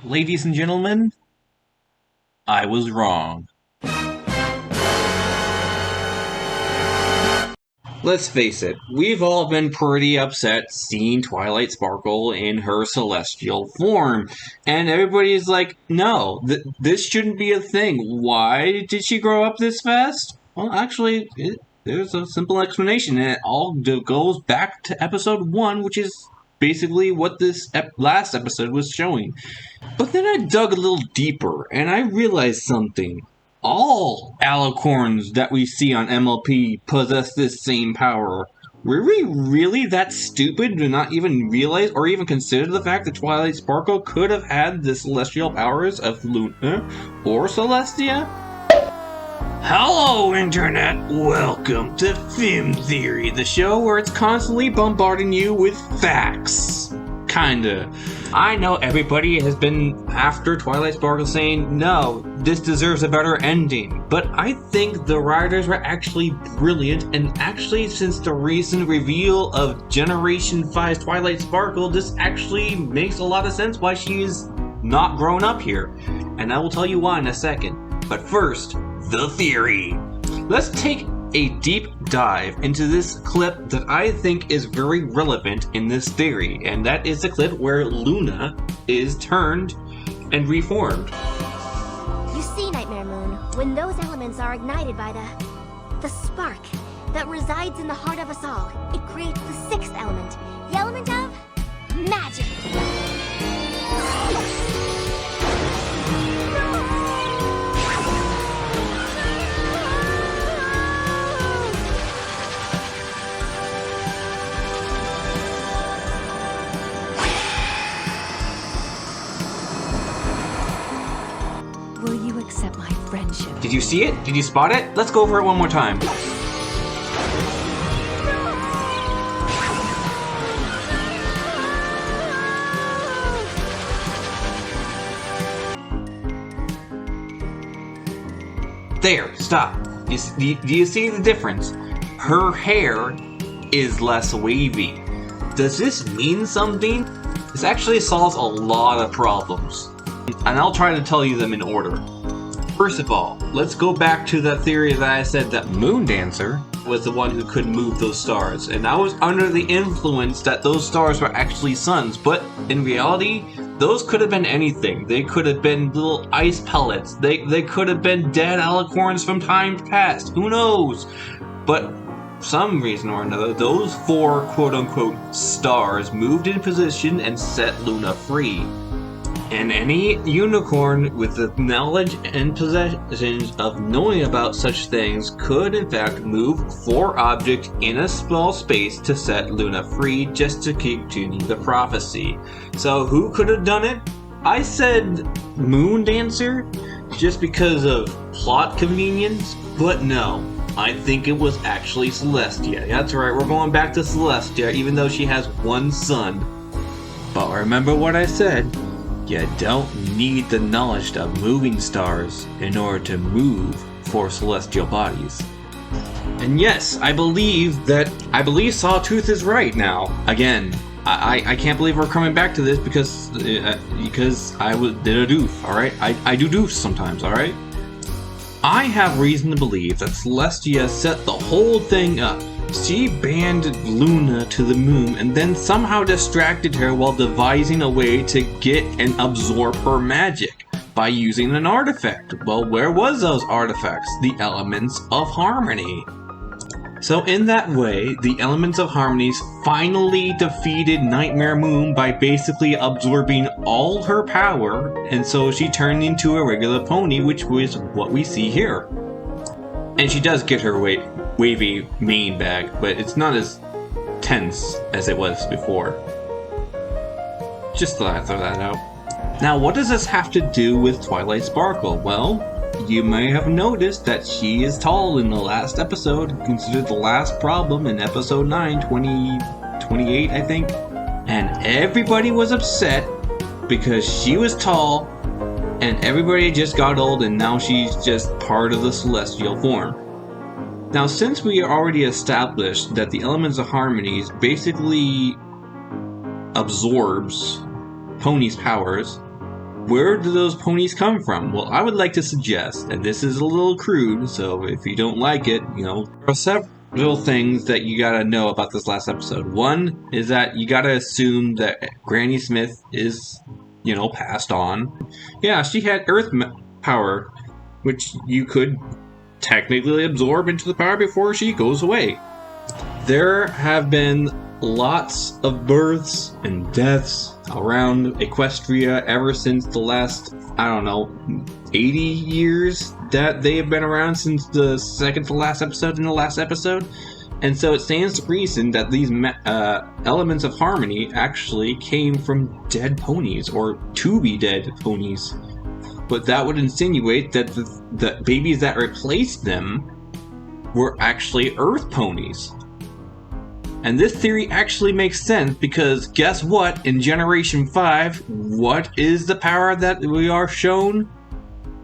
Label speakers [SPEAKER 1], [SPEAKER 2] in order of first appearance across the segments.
[SPEAKER 1] Ladies and gentlemen, I was wrong. Let's face it, we've all been pretty upset seeing Twilight Sparkle in her celestial form. And everybody's like, no, this shouldn't be a thing. Why did she grow up this fast? Well, actually, there's a simple explanation, and it all goes back to episode 1, which is basically what this last episode was showing. But then I dug a little deeper, and I realized something. All alicorns that we see on MLP possess this same power. Were we really that stupid to not even realize or even consider the fact that Twilight Sparkle could have had the celestial powers of Luna or Celestia? Hello, Internet! Welcome to FIM Theory, the show where it's constantly bombarding you with facts. Kinda. I know everybody has been after Twilight Sparkle saying, no, this deserves a better ending. But I think the writers were actually brilliant, and actually since the recent reveal of Generation 5's Twilight Sparkle, this actually makes a lot of sense why she is not grown up here. And I will tell you why in a second. But first, the theory. Let's take a deep dive into this clip that I think is very relevant in this theory, and that is the clip where Luna is turned and reformed.
[SPEAKER 2] You see, Nightmare Moon, when those elements are ignited by the spark that resides in the heart of us all, it creates the sixth element, the element of magic.
[SPEAKER 3] Will you accept my friendship?
[SPEAKER 1] Did you see it? Did you spot it? Let's go over it one more time. There, stop. Do you see the difference? Her hair is less wavy. Does this mean something? This actually solves a lot of problems, and I'll try to tell you them in order. First of all, let's go back to that theory that I said that Moon Dancer was the one who could move those stars, and I was under the influence that those stars were actually suns, but in reality, those could have been anything. They could have been little ice pellets. They could have been dead alicorns from times past. Who knows? But for some reason or another, those four quote-unquote stars moved in position and set Luna free. And any unicorn with the knowledge and possessions of knowing about such things could in fact move four objects in a small space to set Luna free, just to keep tuning the prophecy. So who could have done it? I said Moon Dancer just because of plot convenience, but no. I think it was actually Celestia. That's right, we're going back to Celestia, even though she has one son. But remember what I said. You don't need the knowledge of moving stars in order to move four celestial bodies. And yes, I believe Sawtooth is right now. Again, I can't believe we're coming back to this because I did a doof, alright? I do doofs sometimes, alright? I have reason to believe that Celestia set the whole thing up. She banned Luna to the moon and then somehow distracted her while devising a way to get and absorb her magic by using an artifact. Well, where was those artifacts? The elements of harmony. So in that way, the elements of harmonies finally defeated Nightmare Moon by basically absorbing all her power, and so she turned into a regular pony, which was what we see here. And she does get her wavy mane back, but it's not as tense as it was before. Just thought I'd throw that out. Now, what does this have to do with Twilight Sparkle? Well, you may have noticed that she is tall in the last episode, considered the last problem in episode 9, 28, I think. And everybody was upset because she was tall and everybody just got old and now she's just part of the celestial form. Now, since we already established that the elements of harmonies basically absorbs Pony's powers, where do those ponies come from? Well, I would like to suggest, and this is a little crude, so if you don't like it, there are several things that you gotta know about this last episode. One is that you gotta assume that Granny Smith is, passed on. Yeah, she had Earth power, which you could technically absorb into the power before she goes away. There have been lots of births and deaths around Equestria ever since the last, 80 years that they have been around since the second to last episode and the last episode. And so it stands to reason that these elements of harmony actually came from dead ponies, or to be dead ponies. But that would insinuate that the babies that replaced them were actually Earth ponies. And this theory actually makes sense because guess what? In Generation 5, what is the power that we are shown?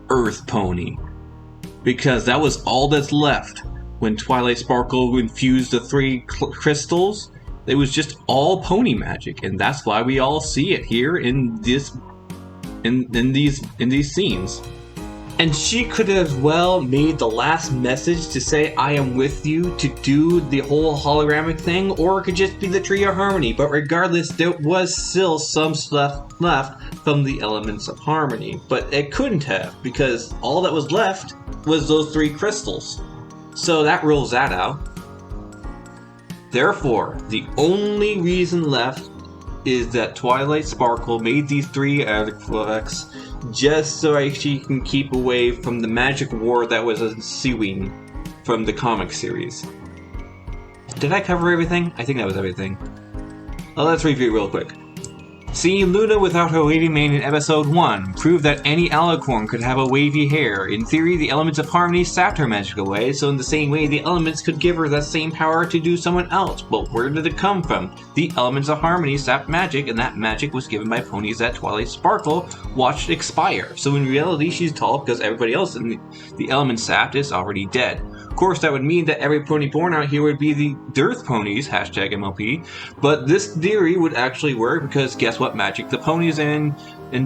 [SPEAKER 1] Earth Pony. Because that was all that's left. When Twilight Sparkle infused the 3 crystals, it was just all pony magic. And that's why we all see it here in these scenes. And she could have well made the last message to say, I am with you, to do the whole hologramic thing, or it could just be the Tree of Harmony. But regardless, there was still some stuff left from the Elements of Harmony. But it couldn't have, because all that was left was those 3 crystals. So that rules that out. Therefore, the only reason left is that Twilight Sparkle made these 3 artifacts just so she can keep away from the magic war that was ensuing from the comic series. Did I cover everything? I think that was everything. Well, let's review real quick. Seeing Luna without her wavy mane in episode 1 proved that any alicorn could have a wavy hair. In theory, the Elements of Harmony sapped her magic away, so in the same way, the elements could give her that same power to do someone else. But where did it come from? The Elements of Harmony sapped magic, and that magic was given by ponies that Twilight Sparkle watched expire. So in reality, she's tall because everybody else in the element sapped is already dead. Of course, that would mean that every pony born out here would be the Dearth ponies, #MLP, but this theory would actually work because guess what magic the ponies in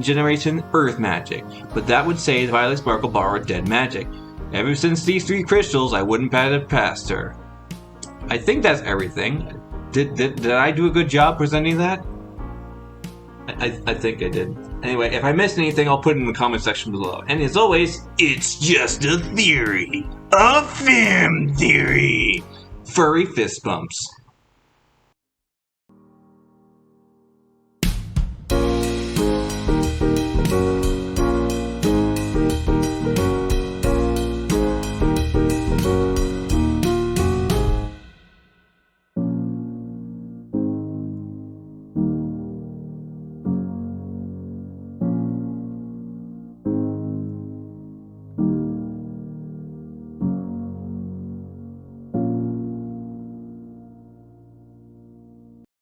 [SPEAKER 1] Generation Earth magic. But that would say Twilight Sparkle borrowed dead magic. Ever since these 3 crystals, I wouldn't have it past her. I think that's everything. Did I do a good job presenting that? I think I did. Anyway, if I missed anything, I'll put it in the comment section below. And as always, it's just a theory. A FIM Theory! Furry fist bumps.